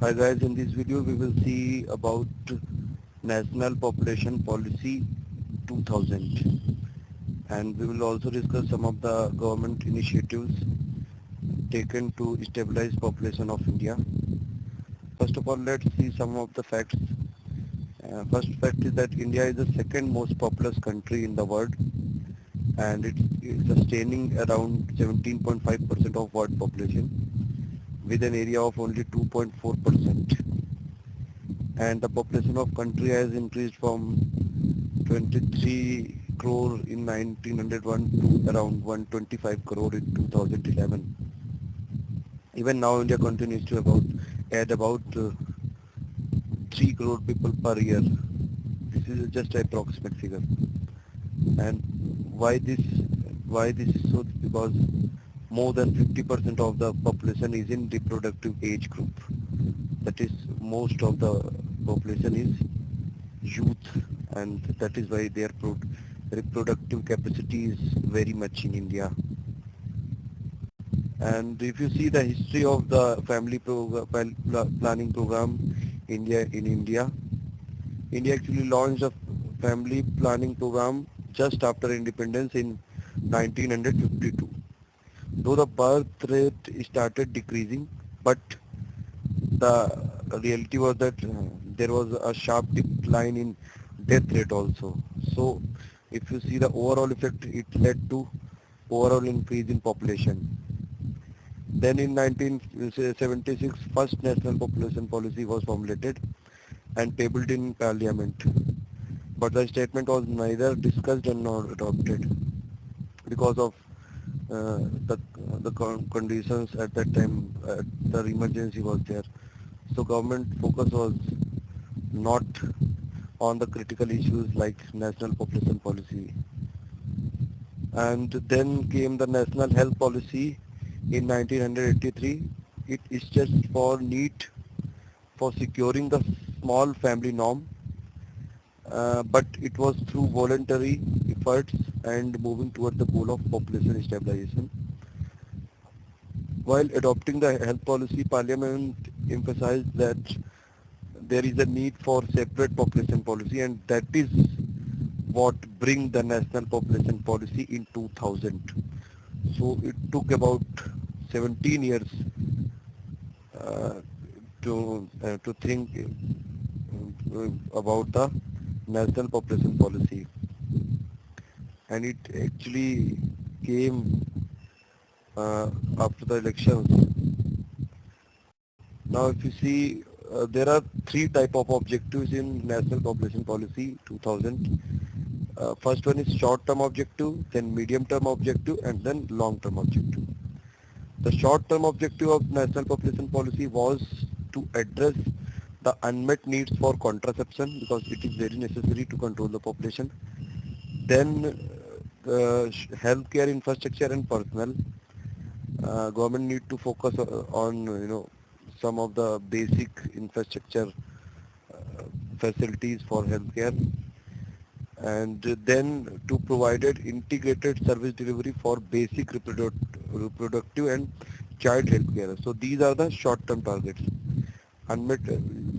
Hi guys, in this video we will see about National Population Policy 2000, and we will also discuss some of the government initiatives taken to stabilize population of India. First of all, let's see some of the facts. First fact is that India is the second most populous country in the world, and it's sustaining around 17.5% of world population with an area of only 2.4%. And the population of country has increased from 23 crore in 1901 to around 125 crore in 2011. Even now India continues to add about 3 crore people per year. This is just an approximate figure. And why this is so? Because more than 50% of the population is in reproductive age group. That is, most of the population is youth, and that is why their reproductive capacity is very much in India. And if you see the history of the family planning program in India actually launched a family planning program just after independence in 1952. Though the birth rate started decreasing, but the reality was that there was a sharp decline in death rate also. So if you see the overall effect, it led to overall increase in population. Then in 1976, first national population policy was formulated and tabled in parliament. But the statement was neither discussed nor adopted because of the conditions at that time. The emergency was there. So government focus was not on the critical issues like national population policy. And then came the national health policy in 1983. It is just for need for securing the small family norm, but it was through voluntary efforts and moving toward the goal of population stabilization. While adopting the health policy, Parliament emphasized that there is a need for separate population policy, and that is what bring the national population policy in 2000. So it took about 17 years uh, to think about the national population policy, and it actually came after the elections. Now, if you see, there are three type of objectives in National Population Policy 2000. First one is short-term objective, then medium-term objective, and then long-term objective. The short-term objective of National Population Policy was to address the unmet needs for contraception because it is very necessary to control the population. Then healthcare infrastructure and personnel. Government need to focus on some of the basic infrastructure facilities for healthcare, and then to provided integrated service delivery for basic reproductive and child healthcare. So these are the short-term targets. Unmet,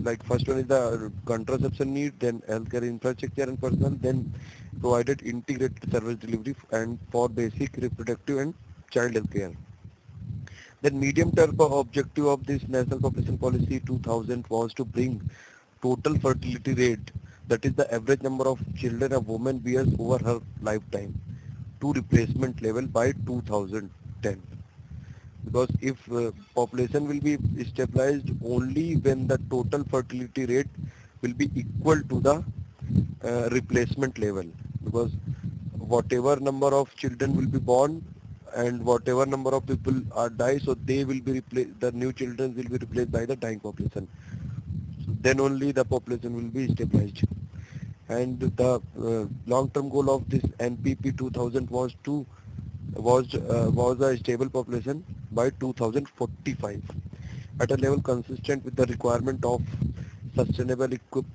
like first one is the contraception need, then healthcare infrastructure and personnel, then provided integrated service delivery and for basic reproductive and child healthcare. Then medium-term objective of this National Population Policy 2000 was to bring total fertility rate, that is the average number of children a woman bears over her lifetime, to replacement level by 2010. Because if population will be stabilized only when the total fertility rate will be equal to the replacement level, because whatever number of children will be born and whatever number of people are die, so they will be replaced, the new children will be replaced by the dying population. So then only the population will be stabilized. And the long-term goal of this NPP 2000 was a stable population by 2045 at a level consistent with the requirement of sustainable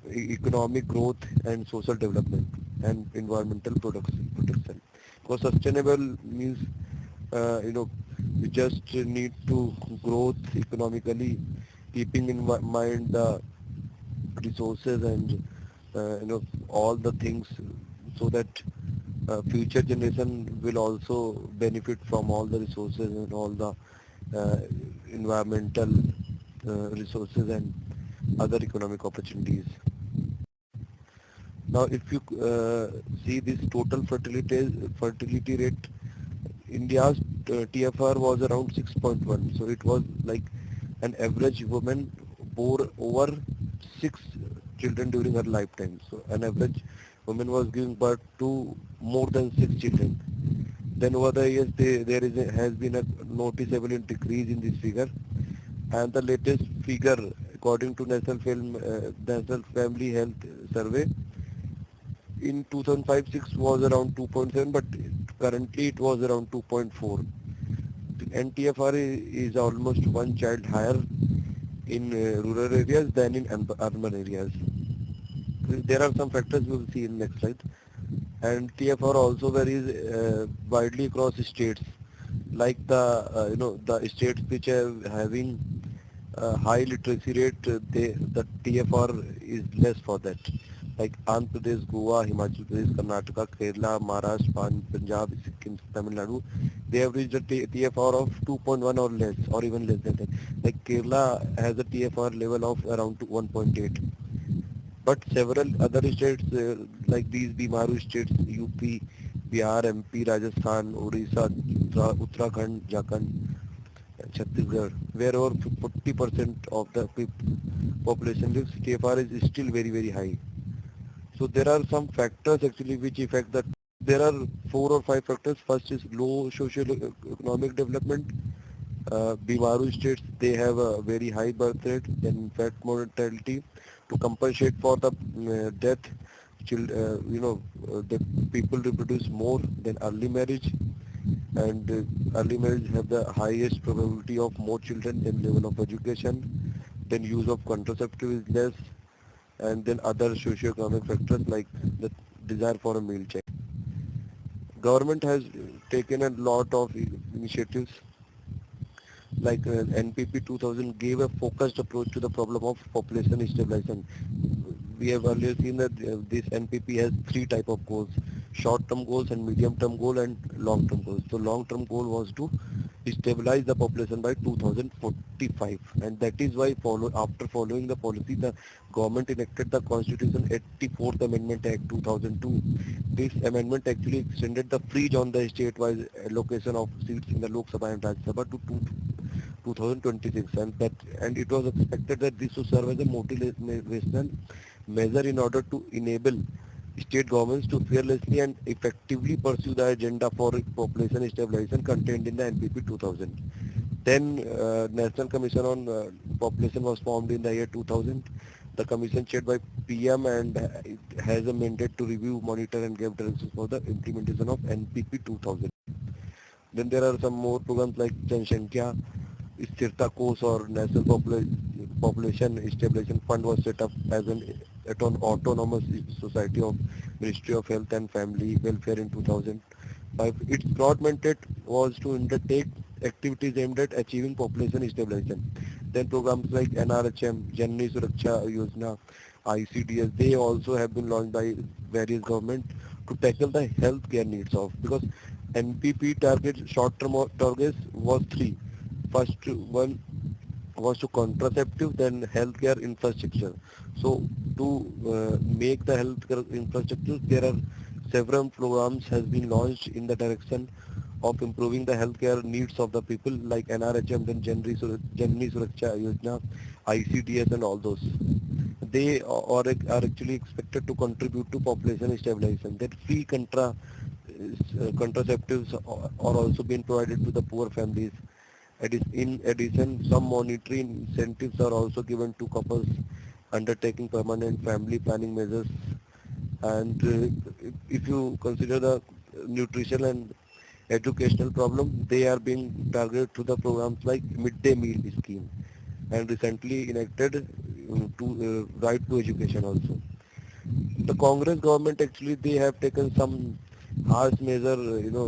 economic growth and social development and environmental protection. Because sustainable means you just need to growth economically keeping in mind the resources and all the things, so that future generation will also benefit from all the resources and all the uh, environmental resources and other economic opportunities. Now, if you see this total fertility rate, India's TFR was around 6.1. So it was like an average woman bore over 6 children during her lifetime. So an average woman was giving birth to more than 6 children. Then over the years, has been a noticeable decrease in this figure. And the latest figure, according to National Family Health Survey, in 2005-6 was around 2.7, but currently it was around 2.4. The NTFR is almost one child higher in rural areas than in urban areas. There are some factors we will see in next slide. And TFR also varies widely across states. Like the states which are having high literacy rate, the TFR is less for that. Like Andhra Pradesh, Goa, Himachal Pradesh, Karnataka, Kerala, Maharashtra, Punjab, Sikkim, Tamil Nadu, they have reached a TFR of 2.1 or less, or even less than that. Like Kerala has a TFR level of around 1.8. But several other states, like these Bimaru states, UP, Bihar, MP, Rajasthan, Odisha, Uttarakhand, Jharkhand, and Chhattisgarh, where over 40% of the population lives, TFR is still very, very high. So there are some factors actually which affect that. There are 4 or 5 factors. First is low socio-economic development. Bimaru states, they have a very high birth rate, then infant mortality. To compensate for the death, the people reproduce more than early marriage, and early marriage have the highest probability of more children than level of education. Then use of contraceptive is less, and then other socio-economic factors like the desire for a meal check. Government has taken a lot of initiatives, like NPP 2000 gave a focused approach to the problem of population stabilization. We have earlier seen that this NPP has 3 type of goals: short-term goals and medium-term goal and long-term goals. So long-term goal was to stabilize the population by 2045, and that is why after following the policy, the government enacted the Constitution 84th Amendment Act 2002. This amendment actually extended the freeze on the state-wise allocation of seats in the Lok Sabha and Rajya Sabha to 2026, and it was expected that this would serve as a motivational measure in order to enable state governments to fearlessly and effectively pursue the agenda for population stabilization contained in the NPP 2000. Then National Commission on Population was formed in the year 2000. The commission chaired by PM, and it has a mandate to review, monitor and give directions for the implementation of NPP 2000. Then there are some more programs like Jansankya Sthirta Kosh, or National Population Stabilization Fund was set up as an autonomous society of Ministry of Health and Family Welfare in 2005. Its broad mandate was to undertake activities aimed at achieving population stabilization. Then programs like NRHM, Janani Suraksha Yojana, ICDS, they also have been launched by various governments to tackle the healthcare needs of, because NPP targets, short-term targets was 3. First one was to contraceptive, then healthcare infrastructure. So to make the healthcare infrastructure, there are several programs has been launched in the direction of improving the healthcare needs of the people, like NRHM, then Janani Suraksha Yojana, ICDS, and all those. They are actually expected to contribute to population stabilization. That free contraceptives are also being provided to the poor families. In addition, some monetary incentives are also given to couples undertaking permanent family planning measures. And if you consider the nutrition and educational problem, they are being targeted to the programs like midday meal scheme, and recently enacted to right to education also. The Congress government actually, they have taken some harsh measure,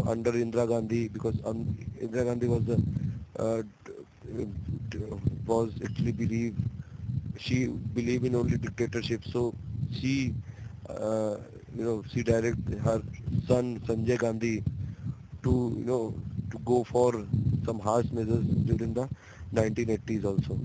under Indira Gandhi, because Indira Gandhi was was actually she believe in only dictatorship. So she, she direct her son Sanjay Gandhi to, to go for some harsh measures during the 1980s also.